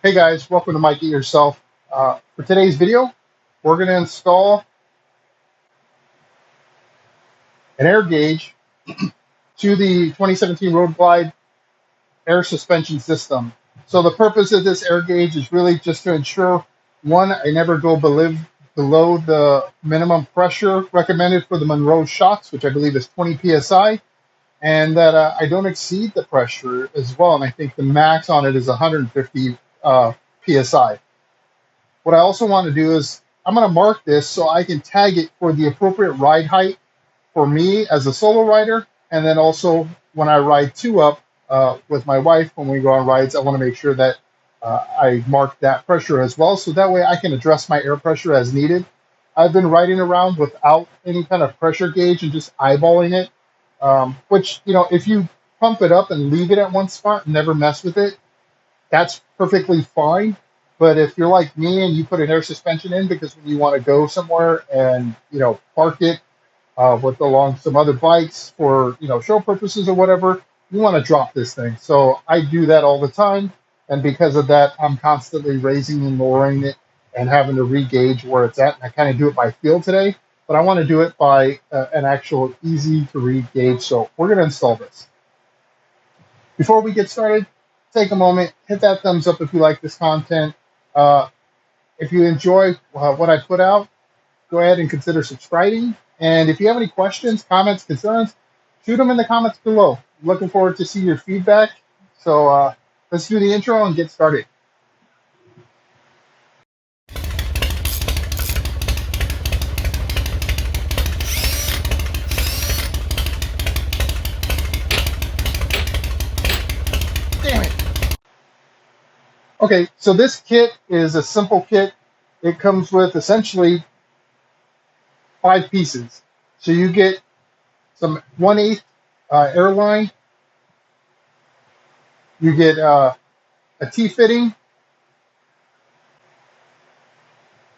Hey guys, welcome to Mike It Yourself. For today's video, we're going to install an air gauge to the 2017 Road Glide air suspension system. So the purpose of this air gauge is really just to ensure, one, I never go below the minimum pressure recommended for the Monroe shocks, which I believe is 20 psi, and that I don't exceed the pressure as well. And I think the max on it is 150 psi. What I also want to do is I'm going to mark this so I can tag it for the appropriate ride height for me as a solo rider. And then also when I ride two up with my wife, when we go on rides, I want to make sure that I mark that pressure as well. So that way I can address my air pressure as needed. I've been riding around without any kind of pressure gauge and just eyeballing it, which, if you pump it up and leave it at one spot and never mess with it, that's perfectly fine. But if you're like me and you put an air suspension in because when you want to go somewhere and park it with along some other bikes for show purposes or whatever, you want to drop this thing. So I do that all the time, and because of that, I'm constantly raising and lowering it and having to re-gauge where it's at. And I kind of do it by feel today, but I want to do it by an actual easy to read gauge. So we're going to install this. Before we get started, take a moment, hit that thumbs up if you like this content. Uh, if you enjoy what I put out, go ahead and consider subscribing. And if you have any questions, comments, concerns, shoot them in the comments below. Looking forward to see your feedback. So let's do the intro and get started. Damn it. Okay, so this kit is a simple kit. It comes with essentially 5 pieces. So you get some 1/8 airline. You get a T-fitting,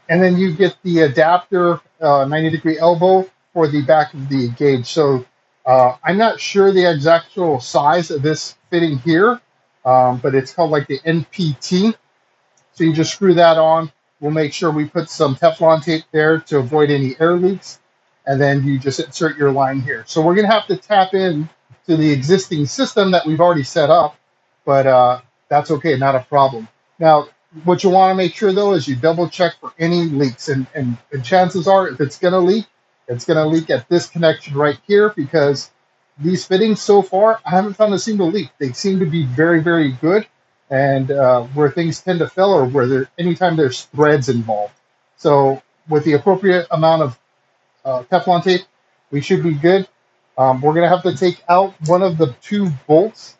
and then you get the adapter 90-degree elbow for the back of the gauge. So I'm not sure the actual size of this fitting here, but it's called like the NPT. So you just screw that on. We'll make sure we put some Teflon tape there to avoid any air leaks. And then you just insert your line here. So we're going to have to tap in to the existing system that we've already set up, but that's okay, not a problem. Now, what you want to make sure, though, is you double check for any leaks. And chances are, if it's going to leak, it's going to leak at this connection right here, because these fittings so far, I haven't found a single leak. They seem to be very, very good. And where things tend to fail, or anytime there's threads involved. So with the appropriate amount of Teflon tape, we should be good. We're going to have to take out one of the two bolts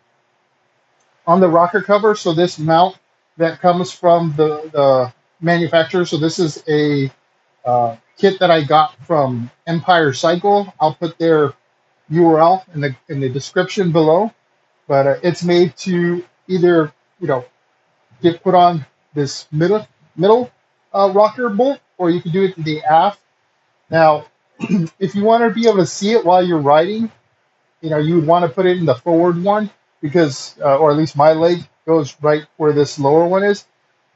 on the rocker cover. So this mount that comes from the manufacturer. So this is a kit that I got from Empire Cycle. I'll put their URL in the description below. But it's made to either get put on this middle rocker bolt, or you can do it to the aft. Now, if you want to be able to see it while you're riding, you would want to put it in the forward one, because, or at least my leg goes right where this lower one is.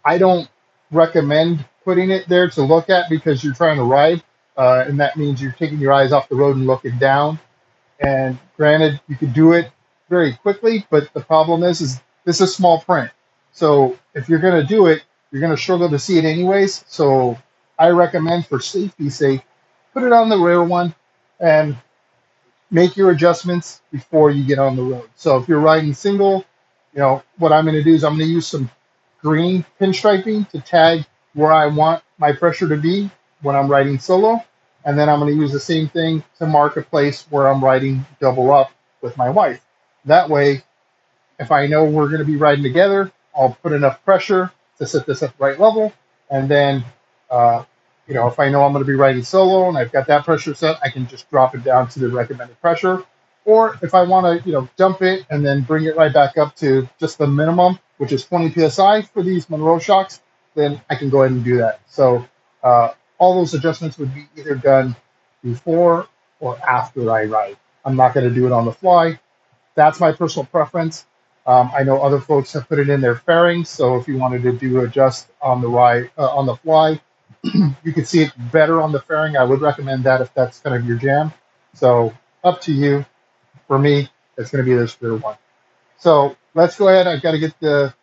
I don't recommend putting it there to look at, because you're trying to ride, and that means you're taking your eyes off the road and looking down. And granted, you could do it very quickly, but the problem is this is small print. So if you're going to do it, you're going to struggle to see it anyways. So I recommend, for safety's sake, put it on the rear one and make your adjustments before you get on the road. So if you're riding single, what I'm going to do is I'm going to use some green pinstriping to tag where I want my pressure to be when I'm riding solo. And then I'm going to use the same thing to mark a place where I'm riding double up with my wife. That way, if I know we're going to be riding together, I'll put enough pressure to set this at the right level. And then, if I know I'm going to be riding solo and I've got that pressure set, I can just drop it down to the recommended pressure. Or if I want to, dump it and then bring it right back up to just the minimum, which is 20 psi for these Monroe shocks, then I can go ahead and do that. So all those adjustments would be either done before or after I ride. I'm not going to do it on the fly. That's my personal preference. I know other folks have put it in their fairings, so if you wanted to do adjust on the on the fly, you can see it better on the fairing. I would recommend that if that's kind of your jam. So up to you. For me, it's going to be this rear one. So let's go ahead. I've got to get the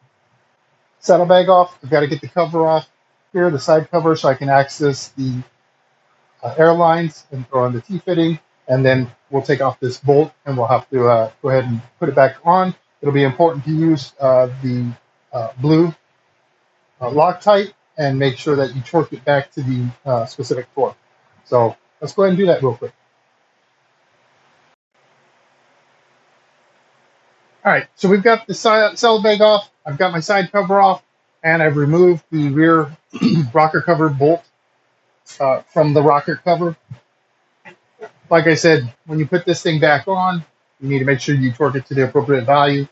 saddlebag off. I've got to get the cover off here, the side cover, so I can access the airlines and throw on the T-fitting. And then we'll take off this bolt and we'll have to go ahead and put it back on. It'll be important to use the blue Loctite and make sure that you torque it back to the specific torque. So let's go ahead and do that real quick. All right, so we've got the saddlebag off, I've got my side cover off, and I've removed the rear rocker cover bolt from the rocker cover. Like I said, when you put this thing back on, you need to make sure you torque it to the appropriate value.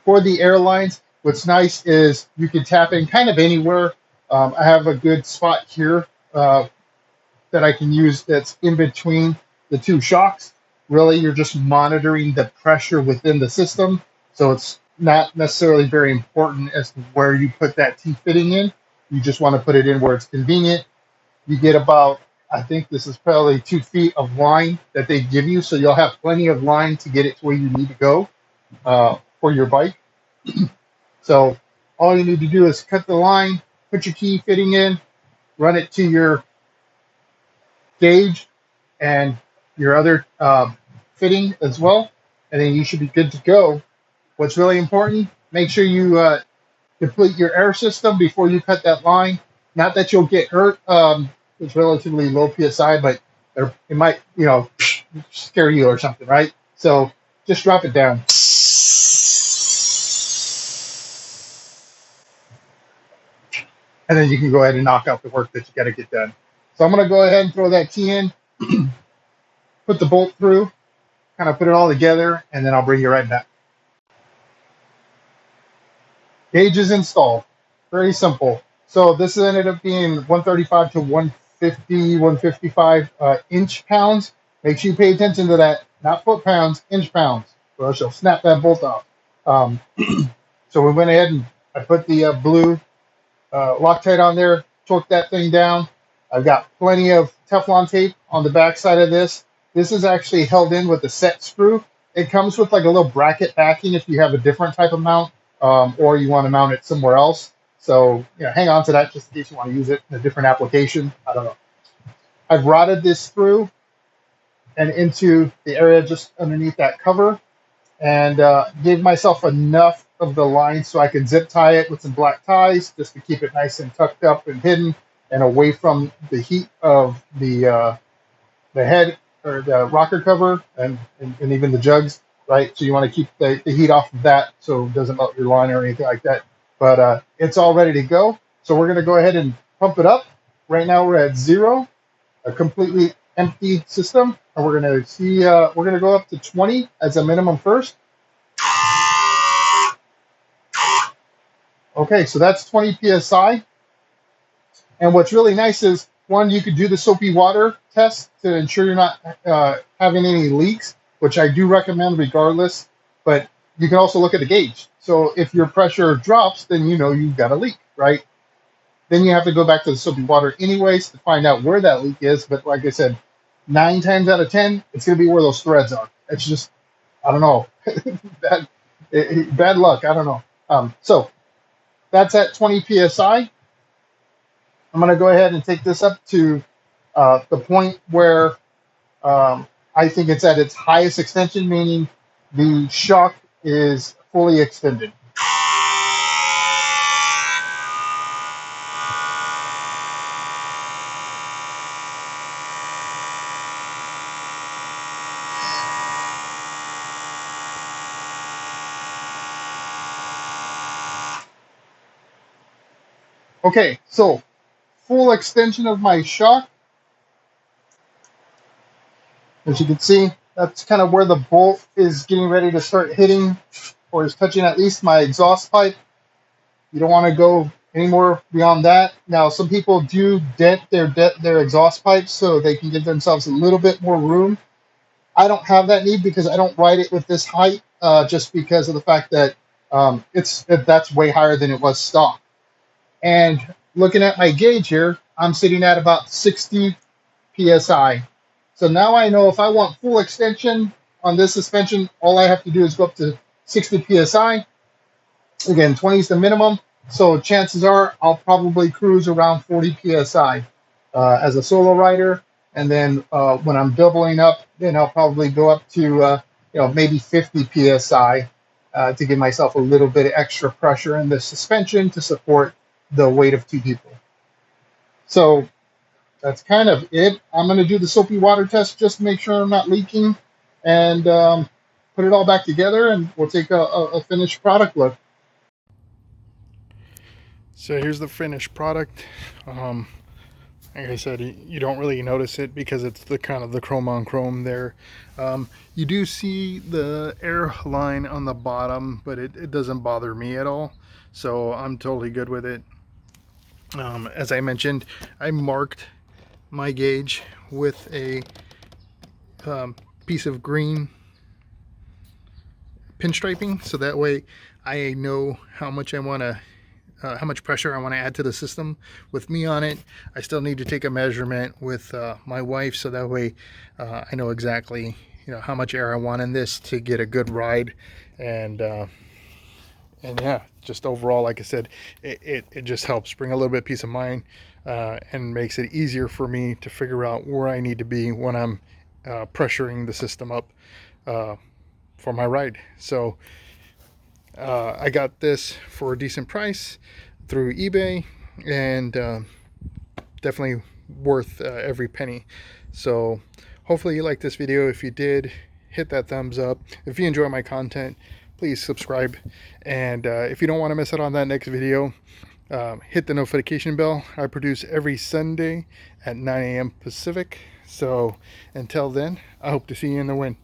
For the airlines, what's nice is you can tap in kind of anywhere. I have a good spot here that I can use that's in between the two shocks. Really, you're just monitoring the pressure within the system. So it's not necessarily very important as to where you put that T-fitting in. You just want to put it in where it's convenient. You get about, I think this is probably 2 feet of line that they give you. So you'll have plenty of line to get it to where you need to go for your bike. So all you need to do is cut the line, put your T-fitting in, run it to your gauge and your other fitting as well, and then you should be good to go. What's really important, make sure you complete your air system before you cut that line. Not that you'll get hurt. It's relatively low PSI, but it might, scare you or something, right? So just drop it down. And then you can go ahead and knock out the work that you got to get done. So I'm going to go ahead and throw that T in, put the bolt through, kind of put it all together, and then I'll bring you right back. Gauge is installed. Very simple. So this ended up being 135 to 150, 155 inch pounds. Make sure you pay attention to that. Not foot pounds, inch pounds, or else you'll snap that bolt off. So we went ahead and I put the blue Loctite on there, torqued that thing down. I've got plenty of Teflon tape on the back side of this. This is actually held in with a set screw. It comes with like a little bracket backing if you have a different type of mount or you want to mount it somewhere else. So hang on to that just in case you want to use it in a different application. I don't know. I've routed this through and into the area just underneath that cover and gave myself enough of the line so I can zip tie it with some black ties just to keep it nice and tucked up and hidden and away from the heat of the head or the rocker cover and even the jugs, right? So you want to keep the heat off of that so it doesn't melt your line or anything like that. But it's all ready to go. So we're going to go ahead and pump it up. Right now we're at 0, a completely empty system. And we're going to see, we're going to go up to 20 as a minimum first. Okay, so that's 20 PSI. And what's really nice is, one, you could do the soapy water test to ensure you're not having any leaks, which I do recommend regardless. But you can also look at the gauge. So if your pressure drops, then you know you've got a leak, right? Then you have to go back to the soapy water anyways to find out where that leak is. But like I said, 9 times out of 10, it's going to be where those threads are. It's just, I don't know, bad luck. I don't know. So that's at 20 PSI. I'm going to go ahead and take this up to the point where I think it's at its highest extension, meaning the shock is fully extended. Okay, so full extension of my shock. As you can see, that's kind of where the bolt is getting ready to start hitting or is touching at least my exhaust pipe. You don't want to go any more beyond that. Now, some people do dent their exhaust pipes so they can give themselves a little bit more room. I don't have that need because I don't ride it with this height. just because of the fact that that's way higher than it was stock. And looking at my gauge here, I'm sitting at about 60 psi. So now I know if I want full extension on this suspension, all I have to do is go up to 60 psi. Again, 20 is the minimum. So chances are I'll probably cruise around 40 psi as a solo rider. And then when I'm doubling up, then I'll probably go up to maybe 50 psi to give myself a little bit of extra pressure in the suspension to support the weight of two people. So that's kind of it. I'm going to do the soapy water test just to make sure I'm not leaking, and put it all back together, and we'll take a finished product look. So here's the finished product. Like I said, you don't really notice it because it's the kind of the chrome on chrome there. You do see the air line on the bottom, but it doesn't bother me at all. So I'm totally good with it. As I mentioned, I marked my gauge with a piece of green pinstriping, so that way I know how much I want to how much pressure I want to add to the system with me on it. I still need to take a measurement with my wife, so that way I know exactly how much air I want in this to get a good ride. And yeah, just overall, like I said, it just helps bring a little bit of peace of mind and makes it easier for me to figure out where I need to be when I'm pressuring the system up for my ride. So I got this for a decent price through eBay, and definitely worth every penny. So hopefully you liked this video. If you did, hit that thumbs up. If you enjoy my content, please subscribe. And if you don't want to miss out on that next video, hit the notification bell. I produce every Sunday at 9 a.m. Pacific. So until then, I hope to see you in the wind.